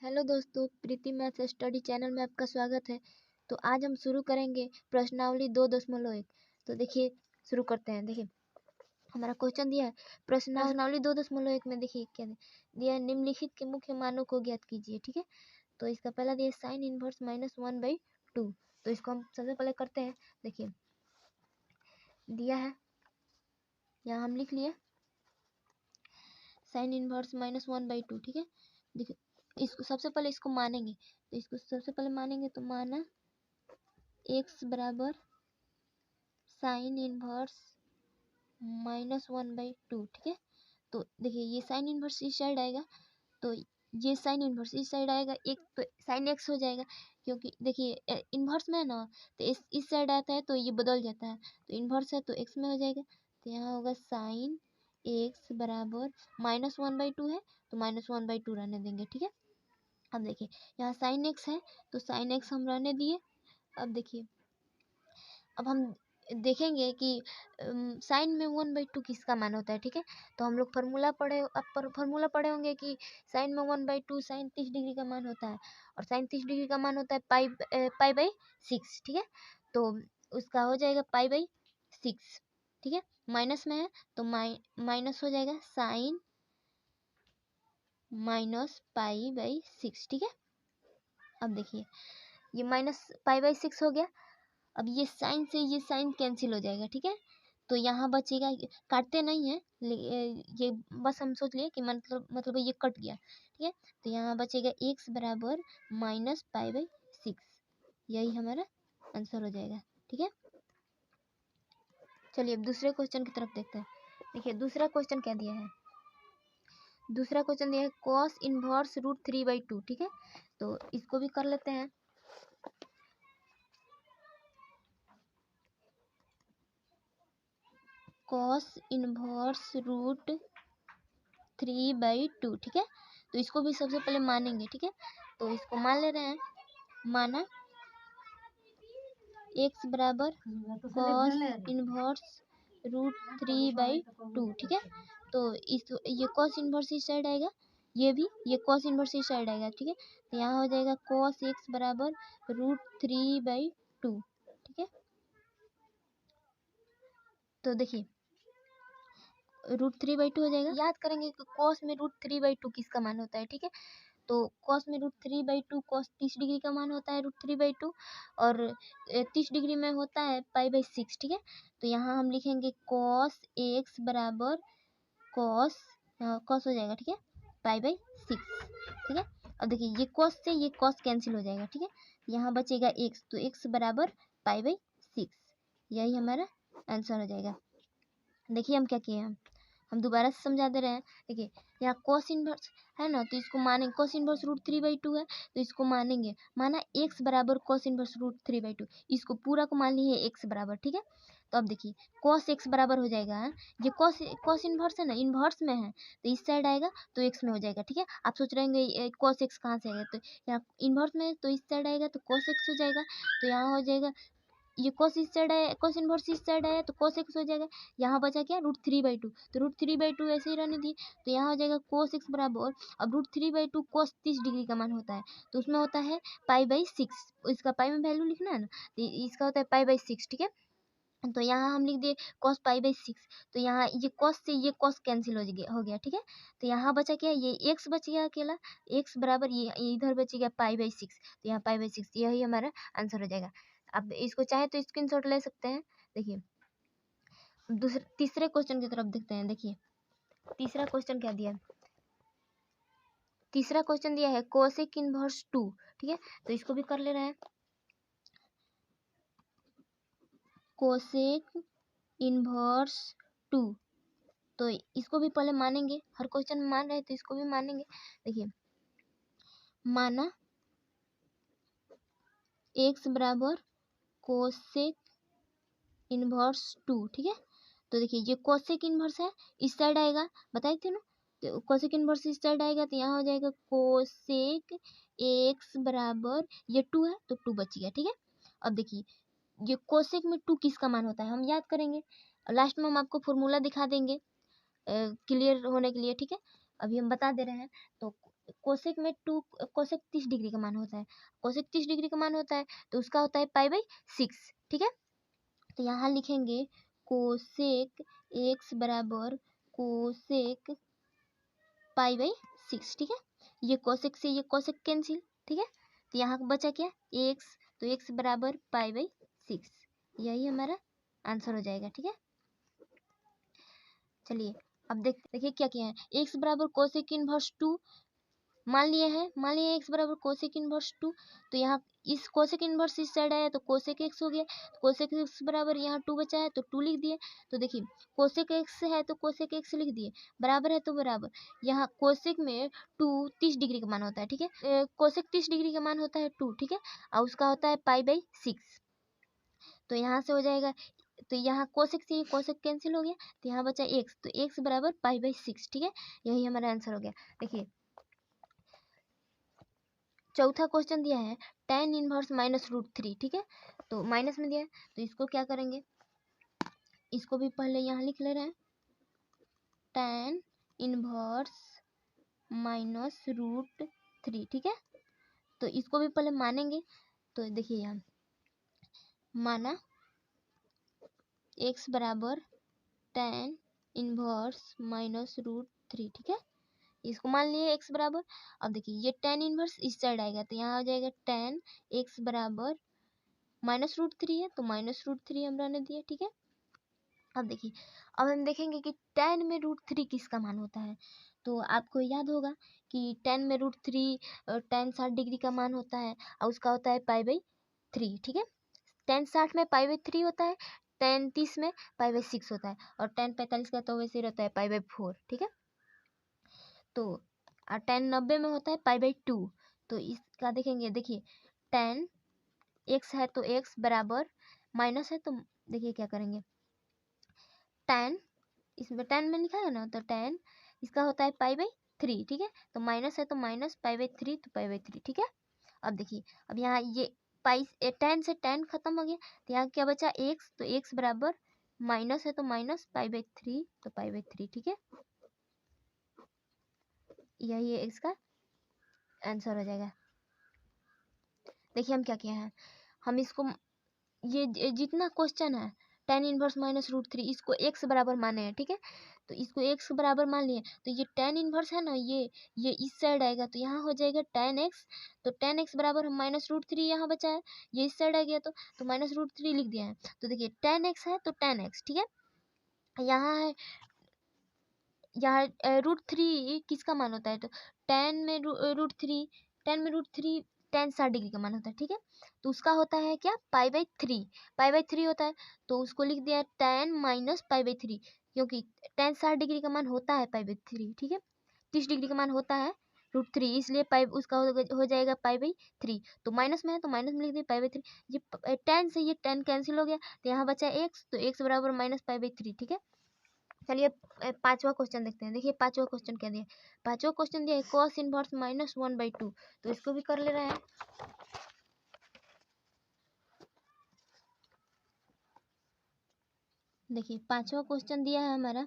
Hello दोस्तों, प्रीति math study channel में आपका स्वागत है। तो आज हम शुरू करेंगे प्रश्नावली 2.1। तो देखिए शुरू करते हैं। देखिए हमारा क्वेश्चन दिया है प्रश्नावली 2.1 में। देखिए क्या दिया है, निम्नलिखित के मुख्य मानों को ज्ञात कीजिए। ठीक है, तो इसका पहला दिया साइन इनवर्स -1/2। तो इसको हम सबसे पहले करते हैं। देखिए दिया है, यहाँ हम लिख लिए साइन इनवर्स -1/2। ठीक है, देखिए इसको सबसे पहले इसको मानेंगे। तो इसको सबसे पहले मानेंगे तो माना x बराबर साइन इनवर्स -1/2। ठीक है, तो देखिए ये साइन इनवर्स इस साइड आएगा, तो ये साइन इनवर्स इस साइड आएगा, एक तो साइन x हो जाएगा, क्योंकि देखिए इनवर्स में है ना, तो इस साइड आता है तो ये बदल जाता है, तो इनवर्स है तो x में हो जाएगा। तो यहाँ होगा साइन x बराबर -1/2 है, तो -1/2 रहने देंगे। ठीक है, अब देखिए यहाँ साइन x है तो साइन x हम रहने दिए। अब देखिए अब हम देखेंगे कि साइन में 1/2 किसका मान होता है। ठीक है, तो हम लोग फार्मूला पढ़े होंगे कि साइन में 1/2 साइन 30 डिग्री का मान होता है, और साइन 30 डिग्री का मान होता है पाई/6। ठीक है, तो उसका हो जाएगा पाई/6। ठीक है, माइनस में है तो माइनस हो जाएगा साइन -पाई/6। ठीक है, अब देखिए ये -पाई/6 हो गया। अब ये साइन से ये साइन कैंसिल हो जाएगा। ठीक है, तो यहाँ बचेगा, काटते नहीं है, ये बस हम सोच लिए कि मतलब ये कट गया। ठीक है, तो यहाँ बचेगा x बराबर -पाई/6। यही हमारा आंसर हो जाएगा। ठीक है, चलिए अब दूसरे क्वेश्चन की तरफ देखते हैं। देखिए दूसरा क्वेश्चन क्या दिया है, दूसरा क्वेश्चन दिया है cos इनवर्स √3/2। ठीक है, तो इसको भी कर लेते हैं। cos inverse √3/2। ठीक है, तो इसको भी सबसे पहले मानेंगे। ठीक है, तो इसको मान ले रहे हैं, माना x बराबर cos इनवर्स √3/2। ठीक है, तो ये cos इनवर्स इस साइड आएगा, ये cos इनवर्स इस साइड आएगा। ठीक है, तो यहाँ हो जाएगा cos x बराबर √3/2। ठीक है, तो देखिए √3/2 हो जाएगा। याद करेंगे कि cos में √3/2 किसका मान होता है। ठीक है, तो cos में √3/2 cos 30 डिग्री का मान होता है √3/2, और 30 डिग्री में होता है पाई/6। ठीक है, तो यहाँ हम लिखेंगे cos x बराबर cos हो जाएगा। ठीक है, पाई/6। ठीक है, अब देखिए ये cos से ये cos कैंसिल हो जाएगा। ठीक है, यहाँ बचेगा x, तो x बराबर पाई/6। यही हमारा आंसर हो जाएगा। देखिए हम क्या किए, हम दोबारा से समझा दे रहे हैं। देखिए यहाँ cos इनवर्स है ना, तो इसको मानेंगे, cos इनवर्स √3/2 है तो इसको मानेंगे, माना x बराबर cos इनवर्स √3/2, इसको पूरा को मान लिए x बराबर। ठीक है, तो अब देखिए cos x बराबर हो जाएगा, ये cos इनवर्स है ना, इनवर्स में है तो इस साइड आएगा तो x में हो जाएगा। ठीक है, आप सोच रहे होंगे cos x कहाँ से आएगा, तो यहाँ इनवर्स में है तो इस साइड आएगा तो cos x हो जाएगा। तो यहाँ हो जाएगा ये cos इस साइड है, cos इनवर्स इस साइड है तो cos x हो जाएगा। यहाँ बचा क्या √3/2, तो √3/2 ऐसे ही रहने दिए, तो यहाँ हो जाएगा cos x बराबर, अब √3/2 cos 30 डिग्री का मान होता है, तो उसमें होता है पाई/6। इसका पाई में वैल्यू लिखना है ना, तो इसका होता है पाई/6। ठीक है, तो यहाँ हम लिख दिए cos पाई/6, तो यहाँ ये cos से ये cos कैंसिल हो गया। ठीक है, तो यहाँ बचा क्या, ये x बच गया अकेला, x बराबर ये इधर बच गया पाई/6, तो यहाँ पाई/6, यही हमारा आंसर हो जाएगा। अब इसको चाहे तो स्क्रीनशॉट ले सकते हैं। देखिए तीसरे क्वेश्चन की तरफ देखते हैं। देखिए तीसरा क्वेश्चन क्या दिया है, तीसरा क्वेश्चन दिया है कोसेक इनवर्स 2। ठीक है, तो इसको भी कर ले रहे हैं, कोसेक इनवर्स 2। तो इसको भी पहले मानेंगे, हर क्वेश्चन में मान रहे हैं तो इसको भी मानेंगे। देखिए माना x बराबर कोसेक इनवर्स 2। ठीक है, तो देखिए ये कोसेक इनवर्स है, इस साइड आएगा, बताए थे ना, तो कोसेक इनवर्स इस साइड आएगा, तो यहाँ हो जाएगा कोसेक x बराबर ये 2 है तो 2 बच गया। ठीक है, अब देखिए ये कोसेक में 2 किसका मान होता है हम याद करेंगे, लास्ट में हम आपको फॉर्मूला दिखा देंगे क्लियर होने के लिए। ठीक है, अभी हम बता दे रहे हैं। तो कोसेक में 2 कोसेक 30 डिग्री का मान होता है, कोसेक 30 डिग्री का मान होता है तो उसका होता है पाई बाई 6, ठीक है। तो यहाँ लिखेंगे कोसेक एक्स बराबर कोसेक पाई बाई 6, ठीक है। ये कोसेक से ये कोसेक कैंसिल, ठीक है। तो यहाँ बचा क्या, एक्स, तो एक्स बराबर पाई बाई 6, यही हमारा आंसर हो जाएगा, ठीक है। चलिए अब देखिए क्या किया है, एक्स बराबर कोसेक इनवर्स 2 मान लिए एक्स बराबर कोसेक इनवर्स 2। तो यहाँ इस कोसेक इनवर्स इस साइड आया तो कोसेक एक्स हो गया, तो कोसेक एक्स बराबर यहाँ 2 बचा है तो 2 लिख दिए। तो देखिए कोसेक एक्स है तो कोसेक एक्स लिख दिए, बराबर है तो बराबर, यहाँ कोसेक में 2 30 डिग्री का मान होता है, ठीक है। कोसेक 30 डिग्री का मान होता है 2, ठीक है, और उसका होता है पाई बाई 6। तो यहाँ से हो जाएगा, तो यहाँ कोसेक से ये कोसेक कैंसिल हो गया, तो यहाँ बचा एक्स, तो एक्स बराबर पाई बाई 6, ठीक है। यही हमारा आंसर हो गया। देखिए चौथा क्वेश्चन दिया है tan इनवर्स माइनस रूट 3, ठीक है। तो माइनस में दिया है तो इसको क्या करेंगे, इसको भी पहले यहाँ लिख ले रहे हैं, tan इनवर्स माइनस रूट 3, ठीक है। तो इसको भी पहले मानेंगे, तो देखिए यहाँ माना x बराबर tan इनवर्स माइनस रूट 3, ठीक है। इसको मान लिए x बराबर। अब देखिए ये tan इनवर्स इस साइड आएगा तो यहाँ आ जाएगा tan x बराबर माइनस रूट 3 है तो माइनस रूट 3 हम रहने दिए, ठीक है। अब देखिए अब हम देखेंगे कि tan में रूट 3 किसका मान होता है। तो आपको याद होगा कि tan में रूट 3 tan 60 डिग्री का मान होता है और उसका होता है पाई बाई 3, ठीक है। tan 60 में पाई बाई 3 होता है, tan 30 में पाई बाई 6 होता है, और tan 45 का तो वैसे ही रहता है पाई बाई 4, ठीक है। तो tan 90 में होता है पाई बाई 2। तो इसका देखेंगे, देखिए tan x है तो x बराबर माइनस है तो देखिए क्या करेंगे, tan इसमें tan में लिखा है ना, तो tan इसका होता है पाई बाई 3, ठीक है। तो माइनस है तो माइनस पाई बाई 3 तो पाई बाई 3, ठीक है। अब देखिए अब यहाँ ये पाई tan से tan खत्म हो गया तो यहाँ क्या बचा x, तो x बराबर माइनस है तो माइनस पाई बाई 3 तो पाई बाई 3, ठीक है। यही है इसका आंसर हो जाएगा। देखिए हम क्या किया है, हम इसको ये जितना क्वेश्चन है tan इनवर्स माइनस रूट 3 इसको x बराबर माने हैं, ठीक है। तो इसको x बराबर मान लिए तो ये tan इनवर्स है ना, ये इस साइड आएगा तो यहाँ हो जाएगा tan x। तो tan x बराबर हम माइनस रूट 3 यहाँ बचा है, ये इस साइड आ गया तो माइनस रूट 3 लिख दिया है। तो देखिए tan x है तो tan x, ठीक है। यहाँ है यहाँ रूट 3 किसका मान होता है, तो tan में रूट 3 tan में रूट 3 tan 60 डिग्री का मान होता है, ठीक है। तो उसका होता है क्या पाई बाई 3, पाई बाई 3 होता है तो उसको लिख दिया tan माइनस पाई बाई 3, क्योंकि tan 60 डिग्री का मान होता है पाई बाई 3, ठीक है। 30 डिग्री का मान होता है रूट 3, इसलिए पाई उसका हो जाएगा पाई बाई 3। तो माइनस में है तो माइनस में लिख दिया पाई बाई 3। ये tan से ये tan कैंसिल हो गया तो यहाँ बचा x, तो x बराबर माइनस पाई बाई 3, ठीक है। चलिए पांचवा क्वेश्चन देखते हैं। देखिए पांचवा क्वेश्चन क्या दिया, पांचवा क्वेश्चन दिया है cos इनवर्स माइनस 1/2। तो इसको भी कर ले रहे हैं। देखिए पांचवा क्वेश्चन दिया है हमारा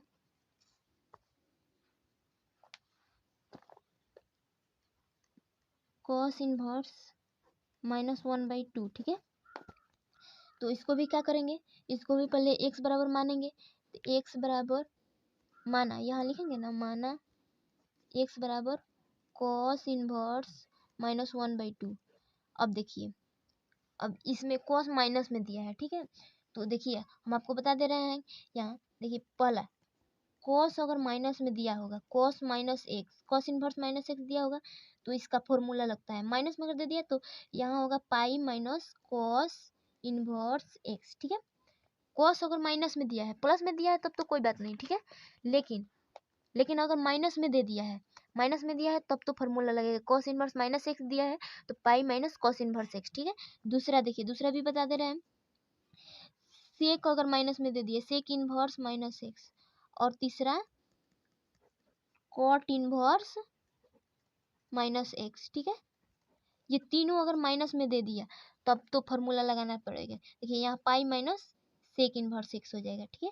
cos इनवर्स माइनस 1/2, ठीक है। तो इसको भी क्या करेंगे, इसको भी पहले x बराबर मानेंगे, तो x बराबर माना, यहाँ लिखेंगे ना, माना x बराबर cos इनवर्स माइनस 1/2। अब देखिए अब इसमें cos माइनस में दिया है, ठीक है। तो देखिए हम आपको बता दे रहे हैं, यहाँ देखिए पहला cos अगर माइनस में दिया होगा, cos minus x, cos inverse minus x दिया होगा तो इसका फॉर्मूला लगता है, माइनस में अगर दे दिया तो यहाँ होगा pi minus cos inverse x, ठीक है। cos अगर माइनस में दिया है, प्लस में दिया है तब तो कोई बात नहीं, ठीक है। लेकिन अगर माइनस में दे दिया है, माइनस में दिया है तब तो फॉर्मूला लगेगा, cos इनवर्स माइनस एक्स दिया है तो pi minus cos inverse x, ठीक है। दूसरा देखिए, दूसरा भी बता दे रहे हैं, सेक अगर माइनस में दे दिए सेक इनवर्स माइनस एक्स, और तीसरा कॉट इनवर्स माइनस एक्स, ठीक है। ये तीनों अगर माइनस में दे दिया तब तो फॉर्मूला लगाना पड़ेगा। देखिए यहाँ pi minus sec inverse x हो जाएगा, ठीक है।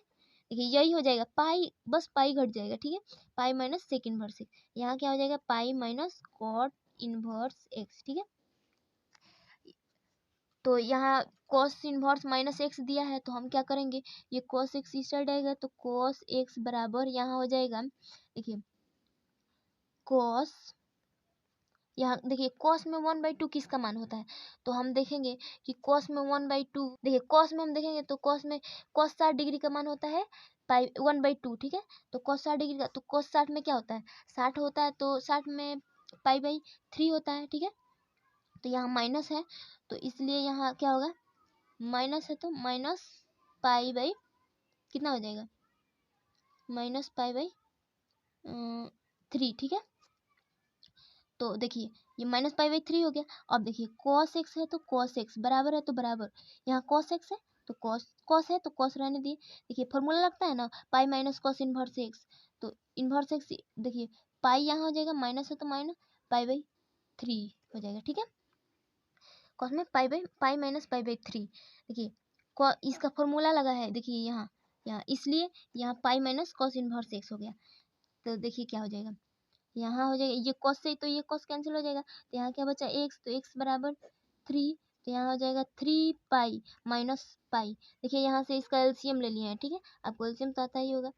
देखिए यही हो जाएगा पाई, बस पाई घट जाएगा, ठीक है। Pi minus sec inverse x, यहाँ क्या हो जाएगा pi minus cot inverse x, ठीक है। तो यहाँ कॉस इनवर्स माइनस एक्स दिया है तो हम क्या करेंगे, ये कॉस एक्स इस साइड आएगा तो कॉस एक्स बराबर यहाँ हो जाएगा, देखिए कॉस, यहाँ देखिए कॉस में 1/2 किसका मान होता है, तो हम देखेंगे कि कॉस में 1/2, देखिए कॉस में हम देखेंगे तो कॉस में कॉस 60 डिग्री का मान होता है पाई 1/2, ठीक है। तो कॉस 60 डिग्री का, तो कॉस 60 में क्या होता है 60 होता है, तो 60 में पाई/3 होता है, ठीक है। तो यहाँ माइनस है तो इसलिए यहाँ क्या होगा, माइनस है तो माइनस पाई/, कितना हो जाएगा माइनस पाई/3, ठीक है। तो देखिए ये माइनस पाई/3 हो गया। अब देखिए कॉस एक्स है तो कॉस एक्स बराबर है तो बराबर, यहाँ कॉस एक्स है तो कॉस कॉस है तो कॉस रहने दिए। देखिए फॉर्मूला लगता है ना pi minus cos inverse x, तो इनवर्स एक्स देखिए पाई यहाँ हो जाएगा, माइनस है तो माइनस पाई/3 हो जाएगा, ठीक है। कॉस में पाई माइनस पाई/3, देखिए इसका फॉर्मूला लगा है, देखिए यहाँ यहाँ इसलिए यहाँ pi minus cos inverse x हो गया। तो देखिए क्या हो जाएगा, यहाँ हो जाएगा ये कॉस से तो ये कॉस कैंसिल हो जाएगा, तो यहाँ क्या बचा एक्स, तो एक्स बराबर 3, तो यहाँ हो जाएगा 3 पाई माइनस पाई। देखिए यहाँ से इसका एलसीएम ले लिया है, ठीक है, आपको एलसीएम तो आता ही होगा,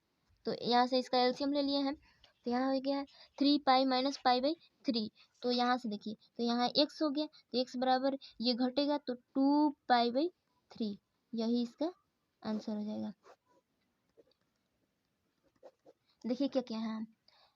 तो यहाँ से इसका एलसीएम ले लिए हैं, तो यहाँ हो गया 3 पाई माइनस पाई/3। तो यहाँ से देखिए तो यहाँ एक्स हो गया, तो एक्स बराबर ये घटेगा तो 2 पाई/3, यही इसका आंसर हो जाएगा। देखिए क्या क्या है, हम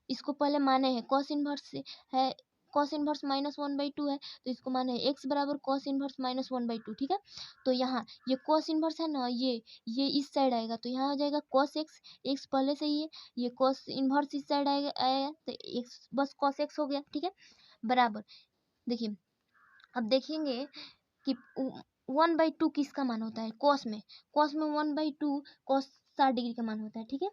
इसको पहले माने हैं कॉस इनवर्स है, कॉस इनवर्स माइनस 1/2 है, तो इसको माने एक्स बराबर कॉस इनवर्स माइनस 1/2, ठीक है। तो यहाँ ये कॉस इनवर्स है ना, ये इस साइड आएगा तो यहाँ हो जाएगा कॉस एक्स, एक्स पहले से ही है, ये कॉस इनवर्स इस साइड आएगा तो एक्स बस कॉस एक्स हो गया, ठीक है, बराबर। देखिए अब देखेंगे कि 1/2 किसका मान होता है कॉस में, कॉस में 1/2 कॉस 60 डिग्री का मान होता है, ठीक है।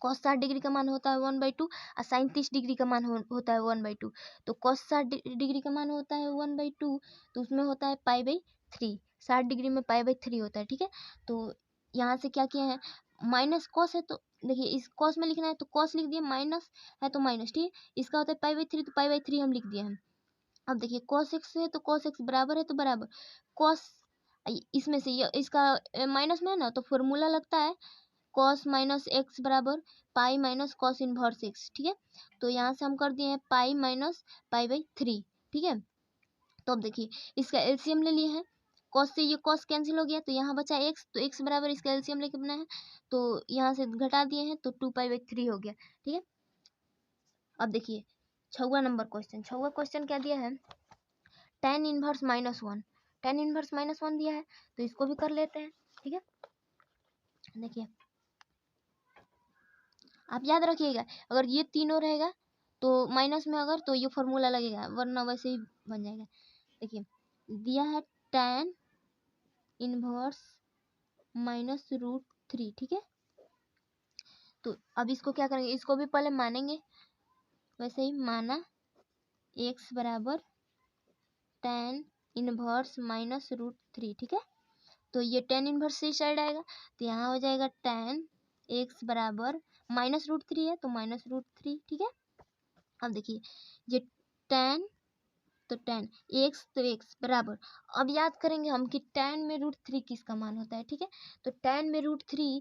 कॉस 60 डिग्री का मान होता है 1/2 और साइन 30 डिग्री का मान होता है 1/2। तो कॉस 60 डिग्री का मान होता है 1/2, तो उसमें होता है पाई/3, 60 डिग्री में पाई/3 होता है, ठीक है। तो यहाँ से क्या किया है, माइनस कॉस है तो देखिए इस कॉस में लिखना है तो कॉस लिख दिए, माइनस है तो माइनस, ठीक है। इसका होता है पाई/3 तो पाई/3 हम लिख दिए हैं। अब देखिए कॉस एक्स है तो कॉस एक्स बराबर है तो बराबर कॉस, इसमें से ये इसका माइनस में है ना तो फॉर्मूला लगता है कॉस माइनस एक्स बराबर pi minus cos inverse x, ठीक है। तो यहाँ से हम कर दिए हैं पाई माइनस पाई/3, ठीक है। तो अब देखिए इसका एलसीएम ले लिए हैं, कॉस से ये कॉस कैंसिल हो गया तो यहाँ बचा एक्स, तो एक्स बराबर इसका एलसीएम लेके बना है तो यहाँ से घटा दिए हैं तो 2 पाई/3 हो गया, ठीक है। अब देखिए 6वां नंबर क्वेश्चन, 6वां क्वेश्चन क्या दिया है, tan इनवर्स -1, tan इनवर्स -1 दिया है तो इसको भी कर लेते हैं, ठीक है। देखिए आप याद रखिएगा अगर ये तीनों रहेगा तो माइनस में अगर तो ये फॉर्मूला लगेगा वरना वैसे ही बन जाएगा। देखिए दिया है tan इनवर्स -√3, ठीक है। तो अब इसको क्या करेंगे, इसको भी पहले मानेंगे, वैसे ही माना x बराबर tan इनवर्स -√3, ठीक है। तो ये tan इनवर्स इस साइड आएगा तो यहाँ हो जाएगा tan x बराबर -√3 है तो -√3, ठीक है। अब देखिए ये tan तो tan x तो x बराबर, अब याद करेंगे हम कि tan में √3 किसका मान होता है, ठीक है। तो tan में √3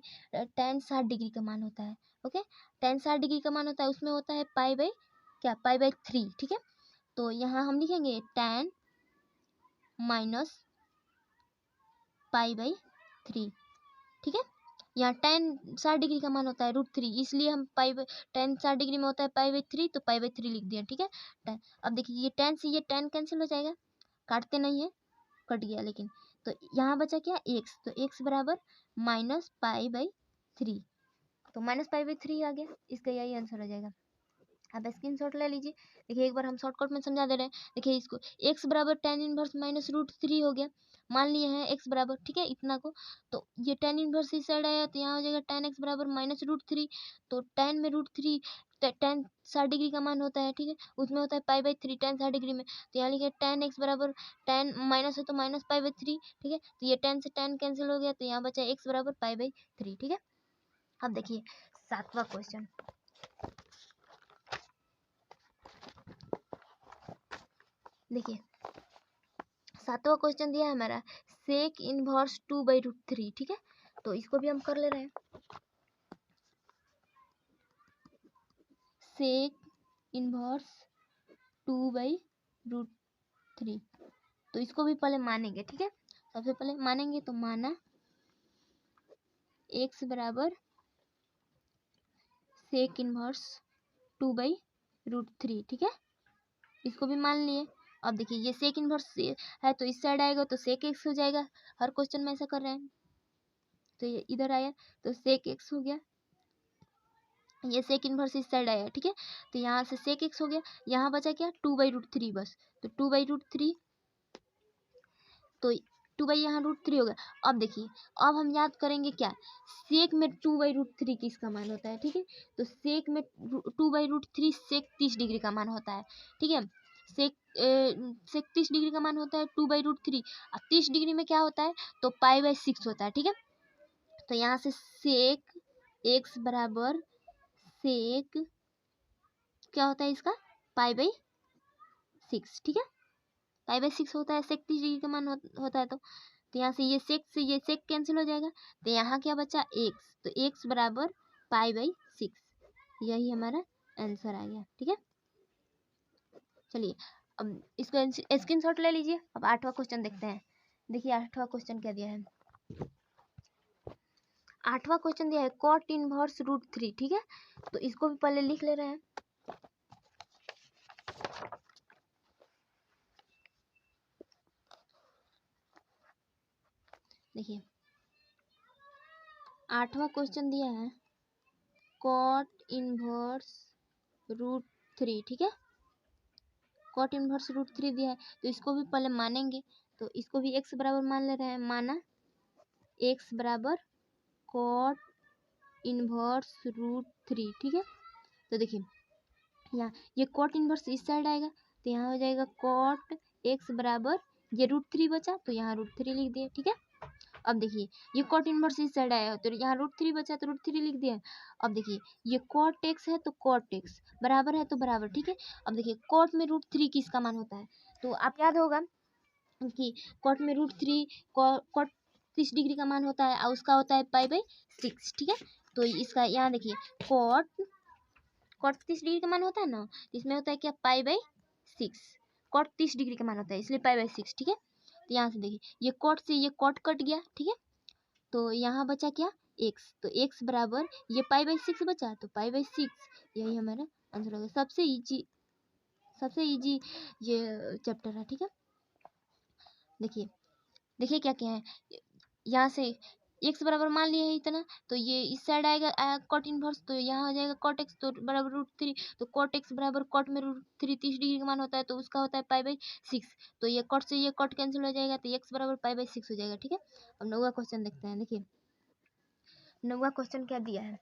tan 60 डिग्री का मान होता है, ओके। tan 60 डिग्री का मान होता है उसमें होता है पाई/3, ठीक है। तो यहाँ हम लिखेंगे tan माइनस पाई/3, ठीक है। यहाँ tan 60 डिग्री का मान होता है √3, इसलिए हम tan 60 डिग्री में होता है पाई/3 तो पाई/3 लिख दिया, ठीक है। अब देखिए ये tan से ये tan कैंसिल हो जाएगा, काटते नहीं है, कट गया लेकिन, तो यहाँ बचा क्या x, तो x बराबर -पाई/3, तो -पाई/3 आ गया, इसका यही आंसर हो जाएगा। आप स्क्रीनशॉट ले लीजिए। देखिए एक बार हम शॉर्टकट में समझा दे रहे हैं, देखिए इसको x बराबर tan इनवर्स -√3 हो गया, मान लिए हैं x बराबर, ठीक है, इतना को। तो ये tan इनवर्स इस साइड आया तो यहाँ हो जाएगा tan x बराबर -√3, तो tan में √3 tan 60 डिग्री का मान होता है, ठीक है, उसमें होता है पाई/3 tan 60 डिग्री में, तो यहाँ लिखे tan x बराबर tan माइनस है तो माइनस पाई/3, ठीक है। तो ये tan से tan कैंसिल हो गया तो यहाँ बचा x बराबर पाई/3, ठीक है। अब देखिए 7वां क्वेश्चन। देखिए 7वां क्वेश्चन दिया है हमारा सेक इनवर्स 2/√3, ठीक है। तो इसको भी हम कर ले रहे हैं। सेक इनवर्स 2/√3, तो इसको भी पहले मानेंगे, ठीक है। सबसे पहले मानेंगे तो माना x बराबर सेक इनवर्स 2/√3, ठीक है। इसको भी मान लिए। अब देखिए ये सेक इनवर्स है तो इस साइड आएगा तो सेक एक्स हो जाएगा। हर क्वेश्चन में ऐसा कर रहे हैं। तो ये इधर आया तो सेक एक्स हो गया। ये सेक इनवर्स इस साइड आया, ठीक है। तो यहाँ से सेक एक्स हो गया। यहाँ बचा क्या 2/√3 बस। तो 2/√3, तो 2 यहाँ √3 हो गया। अब देखिए अब हम याद करेंगे क्या, सेक में 2/√3 किसका मान होता है, ठीक है। तो सेक में 2/√3 सेक 30 डिग्री का मान होता है, ठीक है। सेक 30 डिग्री का मान होता है 2/√3। अब 30 डिग्री में क्या होता है तो π/6 होता है, ठीक है। तो यहाँ से सेक एक्स बराबर सेक क्या होता है इसका π/6, ठीक है। π/6 होता है, सेक 30 डिग्री का मान होता है। तो यहाँ से ये सेक कैंसिल हो जाएगा। तो यहाँ क्या बचा एक्स, तो एक्स बराबर π/6। यही हमारा आंसर आ गया, ठीक है। चलिए अब इसको स्क्रीनशॉट ले लीजिए। अब 8वां क्वेश्चन देखते हैं। देखिए 8वां क्वेश्चन क्या दिया है। 8वां क्वेश्चन दिया है कॉट इनवर्स √3, ठीक है। तो इसको भी पहले लिख ले रहे हैं। देखिए 8वां क्वेश्चन दिया है कॉट इनवर्स √3, ठीक है। कॉट इनवर्स √3 दिया है तो इसको भी पहले मानेंगे। तो इसको भी x बराबर मान ले रहे हैं। माना x बराबर कॉट इनवर्स √3, ठीक है। तो देखिए यहाँ ये कॉट इनवर्स इस साइड आएगा तो यहाँ हो जाएगा कॉट x बराबर ये √3 बचा तो यहाँ √3 लिख दिए, ठीक है। अब देखिए ये कॉट इनवर्स इस साइड आया तो यहाँ √3 बचा तो √3 लिख दिया। अब देखिए ये कॉट x है तो कॉट x बराबर है तो बराबर, ठीक है। अब देखिए कॉट में √3 किसका मान होता है, तो आप याद होगा कि कॉट में √3 कॉट 30 डिग्री का मान होता है और उसका होता है π/6, ठीक है। तो इसका यहाँ देखिए कॉट 30 डिग्री का मान होता है ना, इसमें होता है क्या π/6। कॉट 30 डिग्री का मान होता है इसलिए π/6, ठीक है। तो यहाँ से देखिए ये कॉट से ये कॉट कट गया, ठीक है। तो यहाँ बचा क्या x, तो x बराबर ये π/6 बचा तो π/6। यही हमारा आंसर होगा। सबसे इजी ये चैप्टर है, ठीक है। देखिए क्या क्या है। यहाँ से x बराबर मान लिए है इतना, तो ये इस साइड आएगा कॉट इनवर्स तो यहाँ हो जाएगा कॉट x तो बराबर √3। तो कॉट x बराबर कॉट में √3 30 डिग्री का मान होता है तो उसका होता है π/6। तो ये कॉट से ये कॉट कैंसिल हो जाएगा तो x बराबर π/6 हो जाएगा, ठीक है। अब 9वां क्वेश्चन देखते हैं। देखिए 9वां क्वेश्चन क्या दिया है।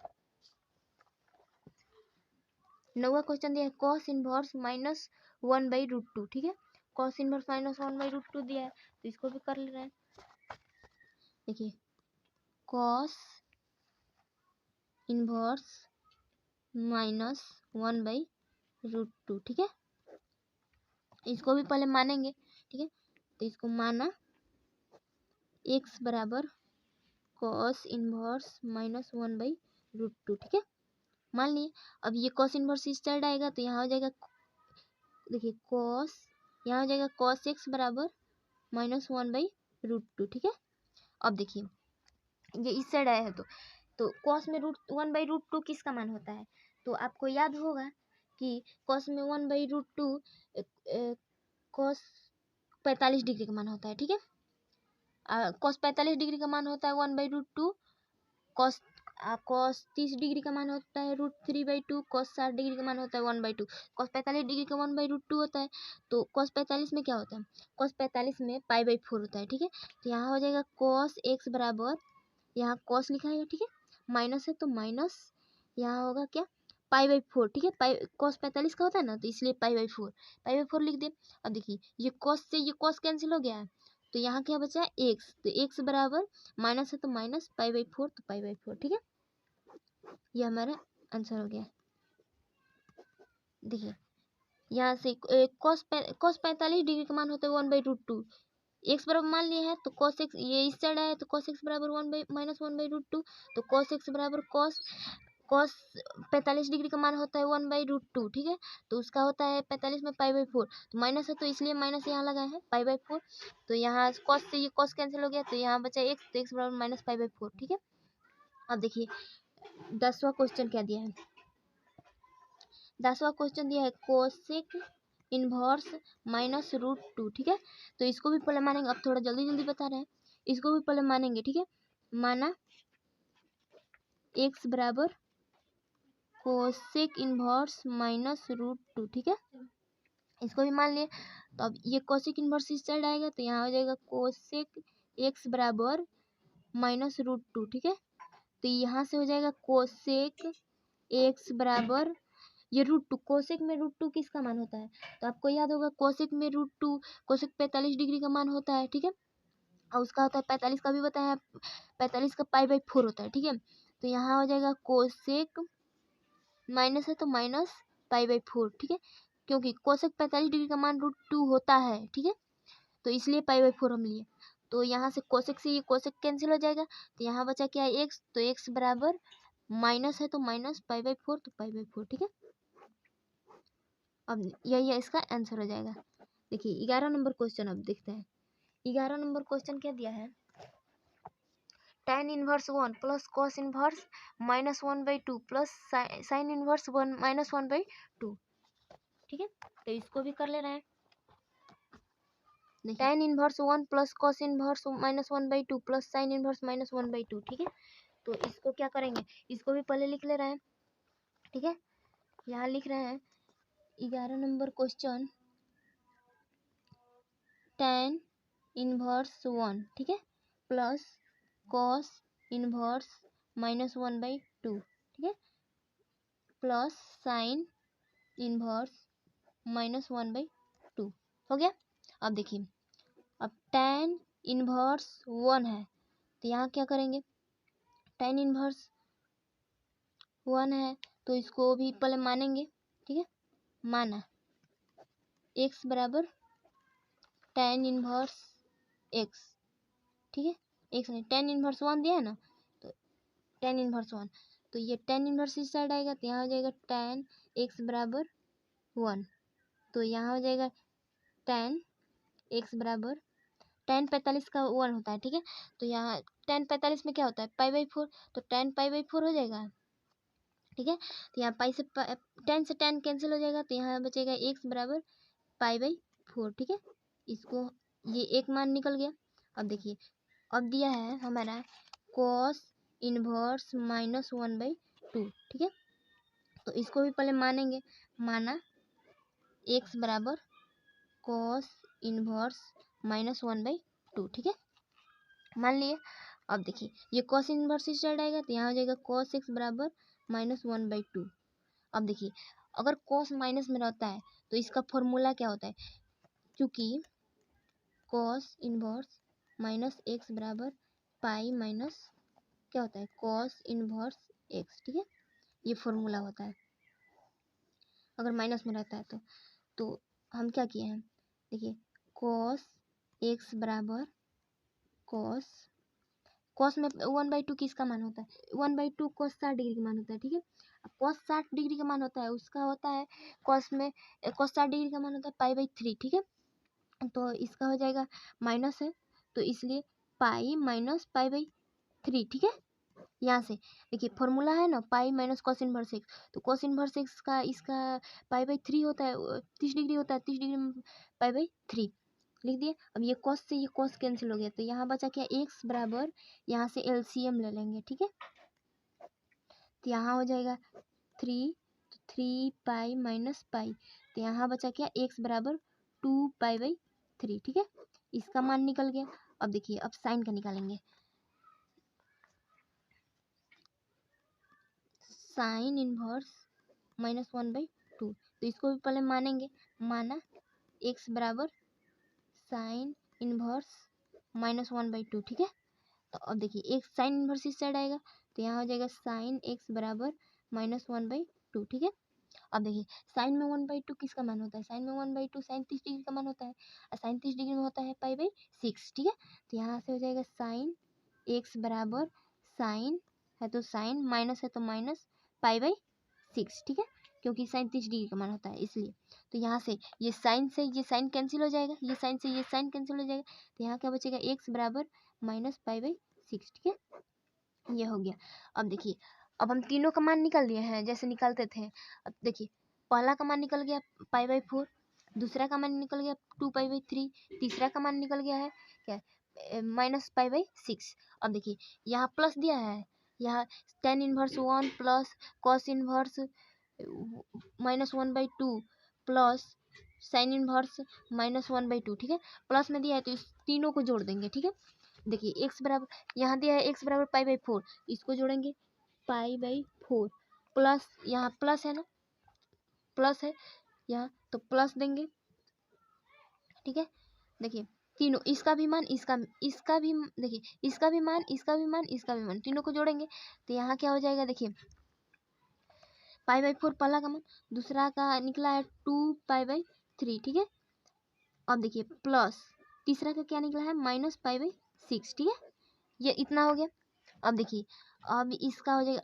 9वां क्वेश्चन दिया है कॉस इनवर्स -1/√2, ठीक है। कॉस इनवर्स -1/√2 दिया है तो इसको भी कर ले रहे हैं। देखिए कॉस इनवर्स -1/√2, ठीक है। इसको भी पहले मानेंगे, ठीक है। तो इसको माना x बराबर कॉस इनवर्स -1/√2, ठीक है। मान लिए। अब ये कॉस इनवर्स इस साइड आएगा तो यहाँ हो जाएगा देखिए कॉस, यहाँ हो जाएगा कॉस x बराबर -1/√2, ठीक है। अब देखिए ये इस साइड आया है तो कॉस में √1/√2 किसका मान होता है, तो आपको याद होगा कि कॉस में 1/√2 कॉस 45 डिग्री का मान होता है, ठीक है। कॉस 45 डिग्री का मान होता है 1/√2। कॉस 30 डिग्री का मान होता है √3/2। कॉस 60 डिग्री का मान होता है 1/2। कॉस 45 डिग्री का 1/√2 होता है। तो कॉस 45 में क्या होता है, कॉस 45 में π/4 होता है, ठीक है। तो यहाँ हो जाएगा कॉस x बराबर, यहाँ कॉस लिखा है, ठीक है, माइनस है तो माइनस यहाँ होगा क्या π/4, ठीक है। कॉस 45 का होता है ना तो इसलिए π/4 लिख दे। अब देखिए ये कॉस से ये कॉस कैंसिल हो गया है तो यहाँ क्या बचा x, तो x बराबर माइनस है तो माइनस π/4 तो π/4, ठीक है। ये हमारा आंसर हो गया। देखिए यहाँ से कॉस 45 डिग्री का मान होता है 1/√2। एक्स बराबर मान लिए हैं तो कॉस एक्स, ये इस साइड आया तो कॉस एक्स बराबर -1/√2। तो कॉस एक्स बराबर कॉस 45 डिग्री का मान होता है 1/√2। ठीक है, तो उसका होता है 45 में π/4, तो माइनस है तो इसलिए माइनस यहाँ लगाए हैं π/4। तो यहाँ कॉस से ये कॉस कैंसिल हो गया, तो यहाँ बचा एक्स, तो एक्स बराबर -π/4। ठीक है, अब देखिए 10वां क्वेश्चन क्या दिया है। 10वां क्वेश्चन दिया है कोसेक इनवर्स -√2। ठीक है, तो इसको भी पहले मानेंगे। अब थोड़ा जल्दी जल्दी बता रहे हैं, इसको भी पहले मानेंगे। ठीक है, माना एक्स बराबर कोसेक इनवर्स -√2। ठीक है, इसको भी मान लिए। तो अब ये कोसेक इनवर्स इस साइड आएगा तो यहाँ हो जाएगा कोसेक एक्स बराबर -√2। ठीक है, तो यहाँ से हो जाएगा कोसेक एक्स बराबर ये √2। कोसेक में √2 किसका मान होता है, तो आपको याद होगा कोसेक में √2 कोसेक 45 डिग्री का मान होता है। ठीक है, और उसका होता है 45 का भी बताया, 45 का π/4 होता है। ठीक है, तो यहाँ हो जाएगा कोसेक माइनस है तो -π/4। ठीक है, क्योंकि कोसेक 45 डिग्री का मान √2 होता है। ठीक है, तो इसलिए π/4 हम लिए। तो यहाँ से कोसेक से ये कोसेक कैंसिल हो जाएगा, तो यहाँ बचा क्या है एक्स, तो एक्स बराबर माइनस है तो -π/4, तो π/4। ठीक है, अब यही है इसका आंसर हो जाएगा। देखिए 11 नंबर क्वेश्चन अब देखते हैं। 11 नंबर क्वेश्चन क्या दिया है, tan inverse 1 plus cos inverse -1/2 plus sine inverse 1 -1/2। ठीक है, तो इसको भी कर ले रहे हैं। tan inverse 1 plus cos inverse -1/2 plus sine inverse -1/2। ठीक है, तो इसको क्या करेंगे, इसको भी पहले लिख ले रहे हैं। ठीक है, यहाँ लिख रहे हैं 11 नंबर क्वेश्चन tan इनवर्स 1। ठीक है, प्लस कॉस इनवर्स -1/2। ठीक है, प्लस साइन इनवर्स -1/2 हो गया। अब देखिए, अब tan इनवर्स 1 है तो यहाँ क्या करेंगे, tan इनवर्स 1 है तो इसको भी पहले मानेंगे। ठीक है, माना x बराबर tan इनवर्स x। ठीक है, x नहीं, tan इनवर्स 1 दिया है ना, तो tan इनवर्स 1, तो ये tan इनवर्स इस साइड आएगा तो यहाँ हो जाएगा tan x बराबर 1। तो यहाँ हो जाएगा tan x बराबर tan 45 का 1 होता है। ठीक है, तो यहाँ tan 45 में क्या होता है π/4, तो tan π/4 हो जाएगा। ठीक है, तो यहाँ पाई से tan से tan कैंसिल हो जाएगा, तो यहाँ बचेगा x बराबर π/4। ठीक है, इसको ये एक मान निकल गया। अब देखिए, अब दिया है हमारा cos इनवर्स -1/2। ठीक है, तो इसको भी पहले मानेंगे। माना x बराबर cos इनवर्स -1/2। ठीक है, मान लिए। अब देखिए ये cos इनवर्स इस साइड आएगा तो यहाँ हो जाएगा cos x बराबर -1/2। अब देखिए अगर cos माइनस में रहता है तो इसका फॉर्मूला क्या होता है, क्योंकि cos इनवर्स -x बराबर पाई माइनस क्या होता है cos इनवर्स x। ठीक है, ये फॉर्मूला होता है अगर माइनस में रहता है तो हम क्या किए हैं, देखिए cos x बराबर cos में 1/2 किसका मान होता है, 1/2 cos 60 डिग्री का मान होता है। ठीक है, अब cos 60 डिग्री का मान होता है, उसका होता है cos में cos 60 डिग्री का मान होता है π/3। ठीक है, तो इसका हो जाएगा माइनस है तो इसलिए पाई माइनस π/3। ठीक है, यहाँ से देखिए फॉर्मूला है ना pi minus cos inverse x, तो कॉस इनवर्स एक्स का इसका π/3 होता है, 30 डिग्री होता है, 30 डिग्री में π/3 लिख दिए। अब ये कॉस से ये कॉस कैंसिल हो गया तो यहाँ बचा क्या एक्स बराबर, यहाँ से एलसीएम ले लेंगे। ठीक है, तो यहाँ हो जाएगा 3, तो 3 पाई माइनस पाई, तो यहाँ बचा क्या एक्स बराबर 2π/3। ठीक है, इसका मान निकल गया। अब देखिए अब साइन का निकालेंगे, साइन इनवर्स -1/2, तो इसको भी पहले मानेंगे। माना x बराबर साइन इनवर्स -1/2। ठीक है, तो अब देखिए एक साइन इनवर्स इस साइड आएगा तो यहाँ हो जाएगा साइन एक्स बराबर -1/2, ठीक है। अब देखिए साइन में 1/2 किसका मान होता है, साइन में 1/2 साइन 30 डिग्री का मान होता है, और साइन 30 डिग्री में होता है π/6, ठीक है। तो यहाँ से हो जाएगा साइन एक्स बराबर साइन है तो साइन, माइनस है तो माइनस π/6, ठीक है, क्योंकि साइन 30 डिग्री का मान होता है इसलिए। तो यहाँ से ये साइन कैंसिल हो जाएगा, ये साइन से ये साइन कैंसिल हो जाएगा, तो यहाँ क्या बचेगा, एक्स बराबर -π/6, ठीक है, ये हो गया। अब देखिए अब हम तीनों का मान निकाल दिए हैं जैसे निकालते थे। अब देखिए पहला का मान निकल गया π/4, दूसरा का मान निकल गया 2π/3, तीसरा का मान निकल गया है क्या, -π/6। अब देखिए यहाँ प्लस दिया है, यहाँ tan inverse 1 plus cos inverse -1/2 plus sine inverse -1/2, ठीक है, प्लस में दिया है तो इस तीनों को जोड़ देंगे, ठीक है। देखिए x बराबर, यहाँ दिया है x बराबर π/4, इसको जोड़ेंगे π/4 प्लस यहाँ प्लस है ना, प्लस है यहाँ तो प्लस देंगे, ठीक है। देखिए तीनों, इसका भी मान इसका भी, देखिए इसका भी मान इसका भी मान इसका भी मान, तीनों को जोड़ेंगे तो यहाँ क्या हो जाएगा, देखिए π/4 पहला का मान, दूसरा का निकला है 2π/3, ठीक है। अब देखिए प्लस तीसरा का क्या निकला है -π/6, ठीक है, ये इतना हो गया। अब देखिए अब इसका हो जाएगा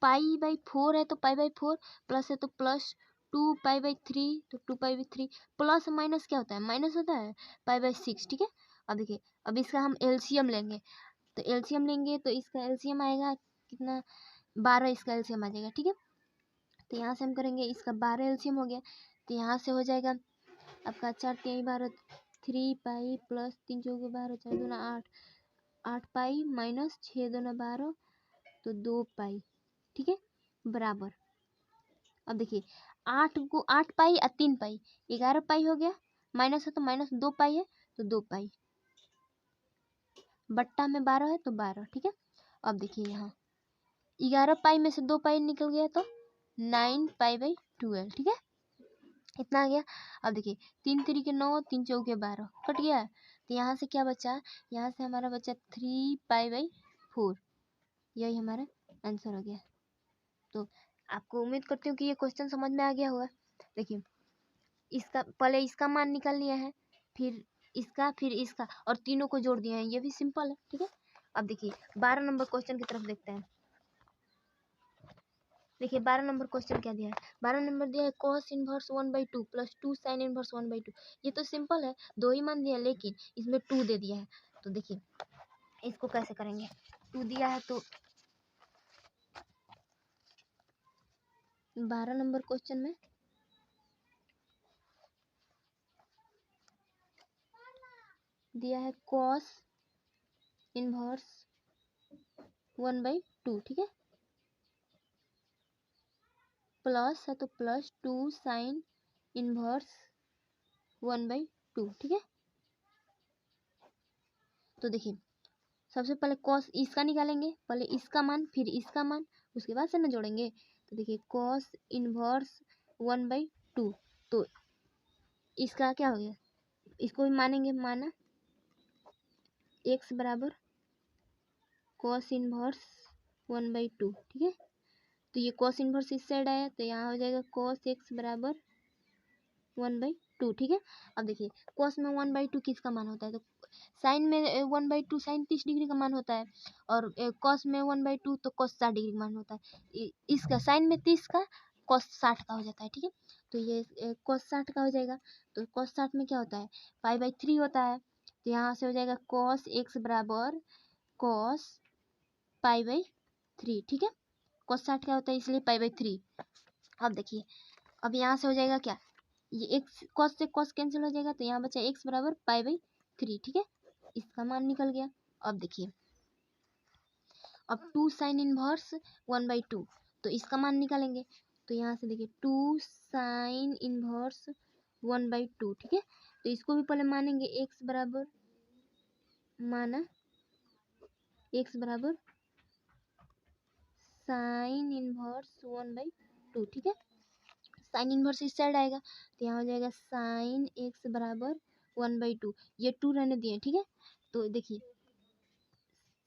π/4 है तो π/4 प्लस है तो प्लस 2π/3 तो 2π/3 प्लस माइनस क्या होता है, माइनस होता है π/6, ठीक है। अब देखिए अब इसका हम एलसीएम लेंगे, तो एलसीएम लेंगे तो इसका एलसीएम आएगा कितना, 12 इसका एलसीएम आ जाएगा, ठीक है। तो यहाँ से हम करेंगे, इसका 12 एलसीएम हो गया, तो यहाँ से हो जाएगा आपका 4 3 12 3π प्लस 3 4 12 4 2 8 8π माइनस 6 2 12 तो 2π, ठीक है, बराबर। अब देखिए 8π और 3π 11π हो गया, माइनस है तो माइनस 2π है तो 2π, बट्टा में 12 है तो 12, ठीक है। अब देखिए यहाँ 11π में से 2π निकल गया तो 9π/12, ठीक है, इतना आ गया। अब देखिए 3 3 के 9 3 4 के 12 कट गया, तो यहाँ से क्या बचा, यहाँ से हमारा बचा 3π/4, यही हमारा आंसर हो गया। तो आपको उम्मीद करती हूँ कि ये क्वेश्चन समझ में आ गया होगा। देखिए इसका पहले इसका मान निकाल लिया है, फिर इसका और तीनों को जोड़ दिया है, ये भी सिंपल है, ठीक है। अब देखिए 12 नंबर क्वेश्चन की तरफ देखते हैं। देखिए 12 नंबर क्वेश्चन क्या दिया है, 12 नंबर दिया है cos inverse 1/2 plus 2 sine inverse 1/2। ये तो सिंपल है, दो ही मान दिया है, लेकिन इसमें 2 दे दिया है। तो देखिए इसको कैसे करेंगे, 2 दिया है तो 12 नंबर क्वेश्चन में दिया है cos इनवर्स 1/2, ठीक है, प्लस है तो प्लस 2 साइन इनवर्स 1/2, ठीक है। तो देखिए सबसे पहले cos इसका निकालेंगे, पहले इसका मान फिर इसका मान, उसके बाद से ना जोड़ेंगे। तो देखिए cos इनवर्स 1/2, तो इसका क्या हो गया, इसको भी मानेंगे, माना x बराबर cos इनवर्स 1/2, ठीक है। तो ये cos इनवर्स इस साइड आया तो यहाँ हो जाएगा cos x बराबर 1/2, ठीक है। अब देखिए cos में 1/2 किसका मान होता है, तो साइन में 1/2 साइन 30 डिग्री का मान होता है, और cos में 1/2 तो cos 60 डिग्री का मान होता है। इसका साइन में 30 का cos 60 का हो जाता है, ठीक है। तो ये cos 60 का हो जाएगा, तो cos 60 में क्या होता है, π/3 होता है, तो यहाँ से हो जाएगा cos x बराबर cos π/3, ठीक है। cos 60 क्या होता है इसलिए π/3। अब देखिए अब यहाँ से हो जाएगा क्या, ये x cos से cos कैंसिल हो जाएगा, तो यहाँ बचा x बराबर π/3, ठीक है, इसका मान निकल गया। अब देखिए अब 2 साइन इनवर्स 1/2, तो इसका मान निकालेंगे, तो यहाँ से देखिए 2 साइन इनवर्स 1/2, ठीक है। तो इसको भी पहले मानेंगे, x बराबर माना x बराबर साइन इनवर्स 1/2, ठीक है। साइन इनवर्स इस साइड आएगा तो यहाँ हो जाएगा साइन एक्स बराबर 1/2, ये 2 रहने दिए, ठीक है। तो देखिए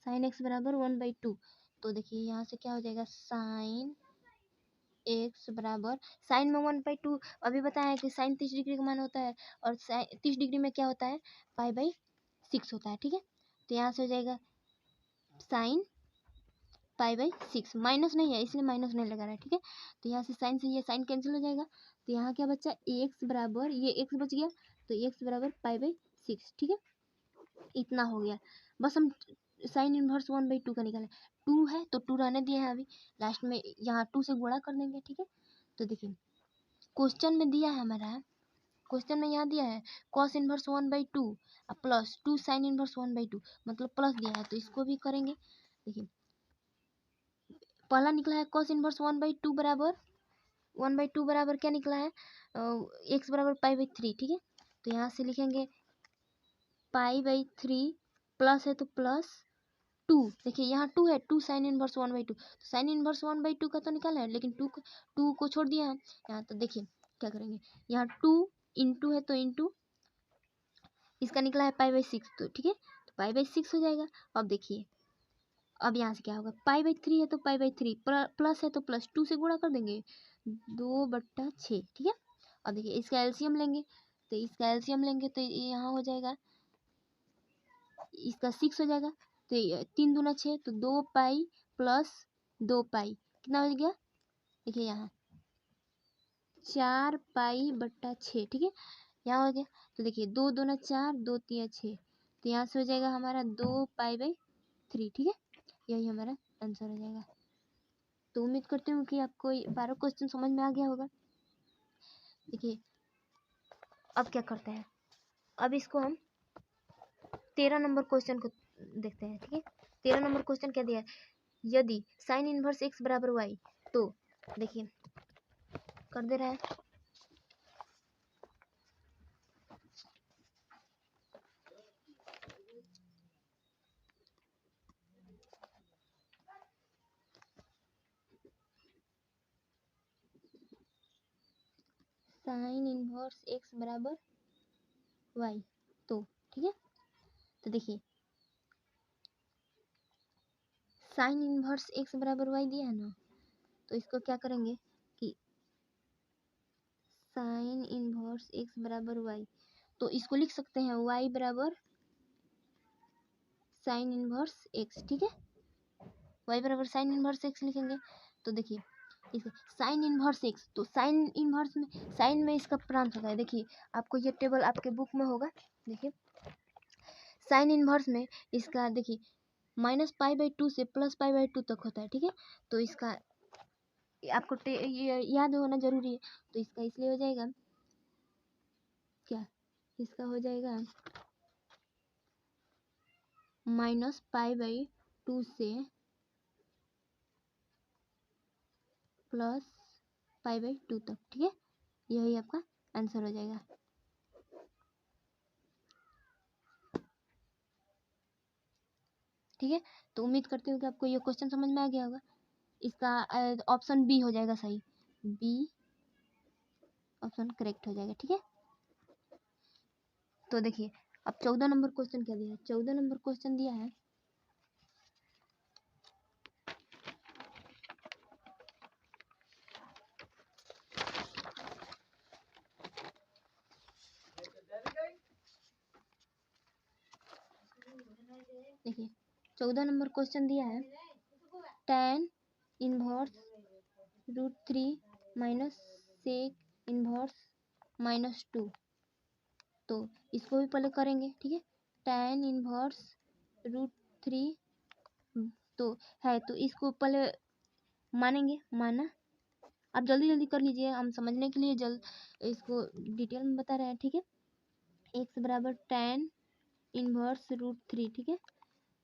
साइन एक्स बराबर 1/2, तो देखिए यहाँ से क्या हो जाएगा, साइन एक्स बराबर, साइन में 1/2 अभी बताया है कि साइन 30 डिग्री का मान होता है, और 30 डिग्री में क्या होता है, π/6 होता है, ठीक है। तो यहाँ से हो जाएगा साइन π/6, माइनस नहीं है इसलिए माइनस नहीं लगा रहा है, ठीक है। तो यहाँ से साइन से ये साइन कैंसिल हो जाएगा, तो यहाँ क्या बचा, एक्स बराबर, ये एक्स बच गया, तो एक्स बराबर π/6, ठीक है। इतना हो गया, बस हम साइन इनवर्स 1/2 का निकालें, 2 है तो 2 रहने दिए हैं, अभी लास्ट में यहाँ 2 से गुणा कर देंगे, ठीक है। तो देखिए क्वेश्चन में दिया है हमारा, क्वेश्चन में यहाँ दिया है cos inverse 1/2 plus 2 sine inverse 1/2, मतलब प्लस दिया है, तो इसको भी करेंगे। देखिए पहला निकला है कॉस इनवर्स 1/2 बराबर क्या निकला है, एक्स बराबर π/3, ठीक है। तो यहाँ से लिखेंगे π/3 प्लस है तो प्लस 2, देखिए यहाँ 2 है, 2 साइन इनवर्स 1/2, तो साइन इनवर्स 1/2 का तो निकाला है, लेकिन 2 को छोड़ दिया है यहाँ। तो देखिए क्या करेंगे, यहाँ 2 इंटू है तो इंटू इसका निकला है π/6, तो ठीक है, तो π/6 हो जाएगा। अब देखिए अब यहाँ से क्या होगा, π/3 है तो π/3 प्लस है तो प्लस 2 से गुणा कर देंगे, 2/6, ठीक है। अब देखिए इसका एलसीएम लेंगे, तो इसका एलसीएम लेंगे तो यहाँ हो जाएगा, इसका 6 हो जाएगा, तो 3 दूना 6, तो 2π प्लस 2π कितना हो गया, देखिए यहाँ 4π/6, ठीक है, यहाँ हो गया। तो देखिए 2 दूना 4, 2 3 6, तो यहाँ से हो जाएगा हमारा 2π/3, ठीक है, यही हमारा आंसर हो जाएगा। तो उम्मीद करती हूँ कि आपको 12 क्वेश्चन समझ में आ गया होगा। देखिए अब क्या करते हैं, अब इसको हम 13 नंबर क्वेश्चन को देखते हैं, ठीक है। 13 नंबर क्वेश्चन क्या दिया है, यदि साइन इनवर्स एक्स बराबर वाई, तो देखिए कर दे रहा है, साइन इनवर्स एक्स बराबर वाई, तो ठीक है। तो देखिए साइन इनवर्स एक्स बराबर वाई दिया है ना, तो इसको क्या करेंगे कि साइन इनवर्स एक्स बराबर वाई, तो इसको लिख सकते हैं वाई बराबर साइन इनवर्स एक्स, ठीक है, वाई बराबर साइन इनवर्स एक्स लिखेंगे। तो देखिए इसे साइन इनवर्स एक्स, तो साइन इनवर्स में, साइन में इसका प्रांत होता है, देखिए आपको ये टेबल आपके बुक में होगा, देखिए साइन इनवर्स में इसका देखिए -π/2 से +π/2 तक होता है, ठीक है। तो इसका आपको ये याद होना जरूरी है, तो इसका इसलिए हो जाएगा क्या, इसका हो जाएगा -π/2 से +π/2 तक, ठीक है, यही आपका आंसर हो जाएगा। ठीक है, तो उम्मीद करती हूँ कि आपको ये क्वेश्चन समझ में आ गया होगा। इसका ऑप्शन बी हो जाएगा सही, बी ऑप्शन करेक्ट हो जाएगा, ठीक है। तो देखिए अब 14 नंबर क्वेश्चन क्या दिया है, 14 नंबर क्वेश्चन दिया है देखिए 14 नंबर क्वेश्चन दिया है tan inverse √3 minus sec inverse -2, तो इसको भी पहले करेंगे, ठीक है। tan इनवर्स √3 तो है, तो इसको पहले मानेंगे, माना, आप जल्दी जल्दी कर लीजिए, हम समझने के लिए इसको डिटेल में बता रहे हैं, ठीक है। एक्स बराबर tan इनवर्स √3, ठीक है।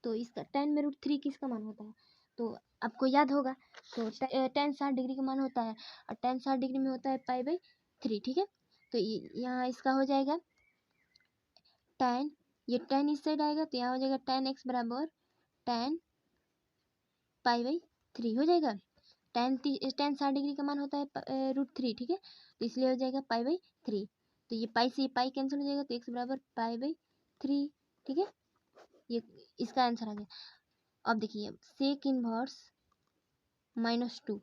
तो इसका tan में √3 किसका मान होता है, तो आपको याद होगा, तो tan 60 डिग्री का मान होता है, और tan 60 डिग्री में होता है π/3, ठीक है। तो यहाँ इसका हो जाएगा tan, ये tan इस साइड आएगा, तो यहाँ हो जाएगा tan x बराबर tan π/3 हो जाएगा। tan 60 डिग्री का मान होता है √3, ठीक है, तो इसलिए हो जाएगा π/3, तो ये पाई से ये पाई कैंसिल हो जाएगा, तो x बराबर π/3, ठीक है, ये इसका आंसर आ गया। अब देखिए सेक इनवर्स -2,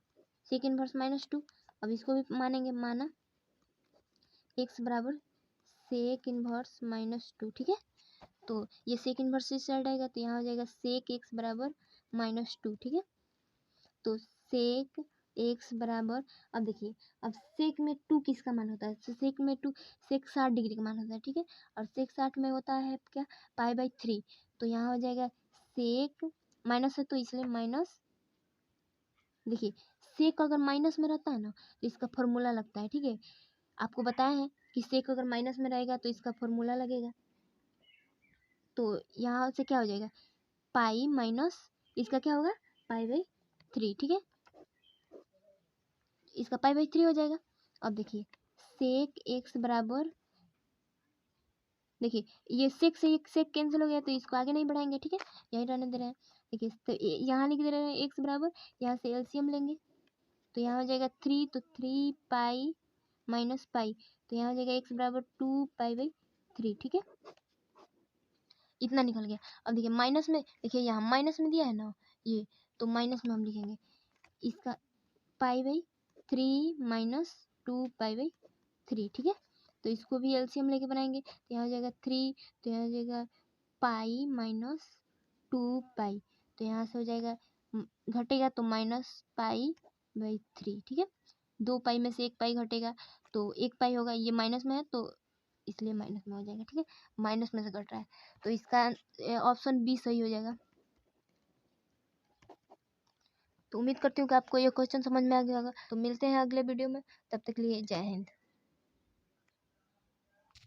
सेक इनवर्स -2। अब इसको भी मानेंगे, माना x बराबर सेक इनवर्स -2, ठीक है। तो ये सेक इनवर्स इस साइड आएगा तो यहाँ हो जाएगा सेक x बराबर -2, ठीक है। तो सेक x बराबर, अब देखिए, अब सेक में 2 किसका मान होता है, तो सेक में 2 सेक 60 डिग्री का मान होता है, ठीक है। और सेक 60 में होता है क्या, π/3। तो यहाँ हो जाएगा सेक, माइनस है तो इसलिए माइनस, देखिए सेक अगर माइनस में रहता है ना तो इसका फॉर्मूला लगता है, ठीक है। आपको बताया है कि सेक अगर माइनस में रहेगा तो इसका फॉर्मूला लगेगा। तो यहाँ से क्या हो जाएगा, पाई माइनस इसका क्या होगा, π/3, ठीक है। इसका π/3 हो जाएगा। अब देखिए सेक x बराबर, देखिए ये सेक से एक सेक कैंसिल हो गया तो इसको आगे नहीं बढ़ाएंगे, ठीक है, यहीं रहने दे रहे हैं। देखिए तो यहाँ लिख दे रहे हैं x बराबर, यहाँ से एलसीएम लेंगे तो यहाँ हो जाएगा 3, तो 3 पाई माइनस पाई, तो यहाँ हो जाएगा x बराबर 2π/3, ठीक है। इतना निकल गया। अब देखिए माइनस में, देखिए यहाँ माइनस में दिया है ना ये, तो माइनस में हम लिखेंगे इसका π/3 माइनस 2π/3, ठीक है। तो इसको भी एलसीएम लेके बनाएंगे तो यहाँ हो जाएगा 3, तो यहाँ हो जाएगा पाई माइनस 2π, तो यहाँ से हो जाएगा घटेगा तो -π/3, ठीक है। 2 पाई में से 1 पाई घटेगा तो 1 पाई होगा, ये माइनस में है तो इसलिए माइनस में हो जाएगा, ठीक है। माइनस में से घट रहा है तो इसका ऑप्शन बी सही हो जाएगा। तो उम्मीद करती हूँ कि आपको ये क्वेश्चन समझ में आ गया होगा। तो मिलते हैं अगले वीडियो में, तब तक के लिए जय हिंद।